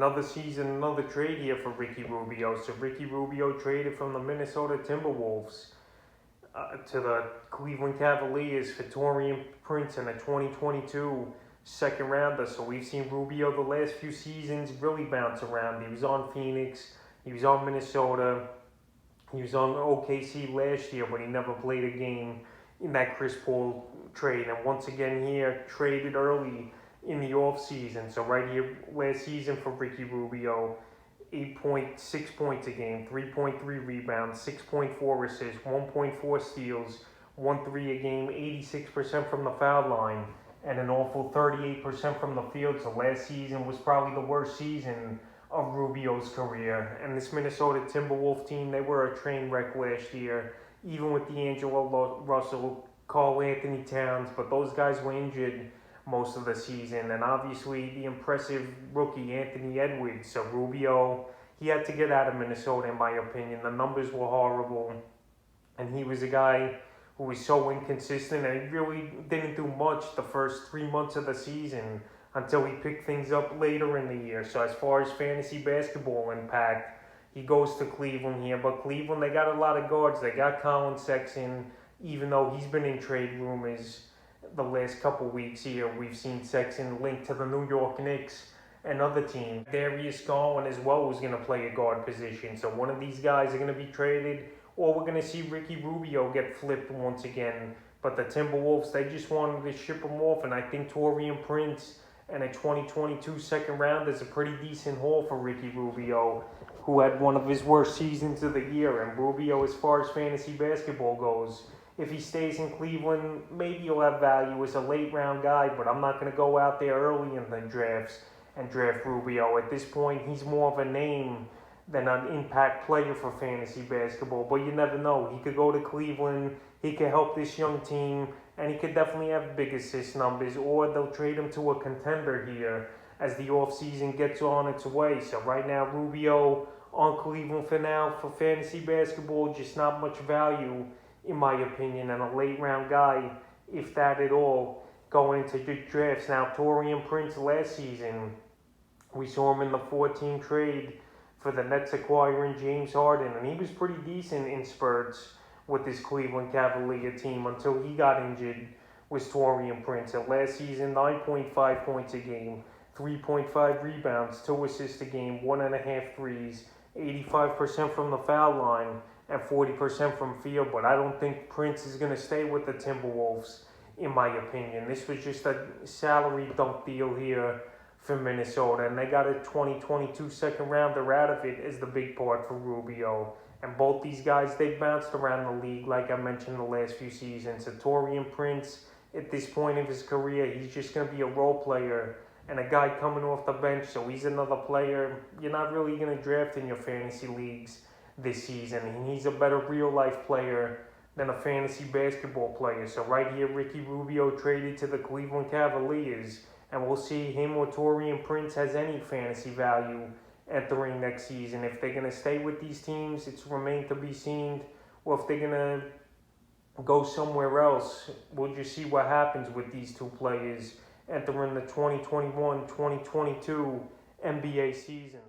Another season, another trade here for Ricky Rubio. So Ricky Rubio traded from the Minnesota Timberwolves to the Cleveland Cavaliers for Taurean Prince and a 2022 second rounder. So we've seen Rubio the last few seasons really bounce around. He was on Phoenix, he was on Minnesota, he was on OKC last year, but he never played a game in that Chris Paul trade. And once again here, traded early in the offseason. So right here, last season for Ricky Rubio, 8.6 points a game, 3.3 rebounds, 6.4 assists, 1.4 steals, 1 3 a game, 86% from the foul line, and an awful 38% from the field. So last season was probably the worst season of Rubio's career. And this Minnesota Timberwolves team, they were a train wreck last year, even with D'Angelo Russell, Karl Anthony Towns, but those guys were injured most of the season, and obviously the impressive rookie Anthony Edwards. So Rubio, he had to get out of Minnesota in my opinion. The numbers were horrible, and he was a guy who was so inconsistent, and he really didn't do much the first 3 months of the season until he picked things up later in the year. So as far as fantasy basketball impact, he goes to Cleveland here, but Cleveland, they got a lot of guards. They got Colin Sexton, even though he's been in trade rumors the last couple weeks here. We've seen Sexton linked to the New York Knicks and other teams. Darius Garland as well was going to play a guard position. So one of these guys are going to be traded, or we're going to see Ricky Rubio get flipped once again. But the Timberwolves, they just wanted to ship him off, and I think Taurean Prince and a 2022 second round is a pretty decent haul for Ricky Rubio, who had one of his worst seasons of the year. And Rubio, as far as fantasy basketball goes, if he stays in Cleveland, maybe he'll have value as a late round guy, but I'm not going to go out there early in the drafts and draft Rubio. At this point, he's more of a name than an impact player for fantasy basketball, but you never know. He could go to Cleveland, he could help this young team, and he could definitely have big assist numbers, or they'll trade him to a contender here as the offseason gets on its way. So right now, Rubio on Cleveland for now for fantasy basketball, just not much value in my opinion, and a late round guy, if that at all, going into the drafts. Now, Taurean Prince last season, we saw him in the 14 trade for the Nets acquiring James Harden, and he was pretty decent in spurts with this Cleveland Cavalier team until he got injured, was Taurean Prince. And last season, 9.5 points a game, 3.5 rebounds, 2 assists a game, 1.5 threes, 85% from the foul line, and 40% from field. But I don't think Prince is going to stay with the Timberwolves, in my opinion. This was just a salary dump deal here for Minnesota, and they got a 2022 second rounder out of it as the big part for Rubio. And both these guys, they bounced around the league, like I mentioned the last few seasons. So Taurean Prince, at this point of his career, he's just going to be a role player and a guy coming off the bench. So he's another player you're not really going to draft in your fantasy leagues this season. And he's a better real-life player than a fantasy basketball player. So right here, Ricky Rubio traded to the Cleveland Cavaliers, and we'll see him or Taurean Prince has any fantasy value entering next season. If they're going to stay with these teams, it's remained to be seen. Or if they're going to go somewhere else, we'll just see what happens with these two players entering the 2021-2022 NBA season.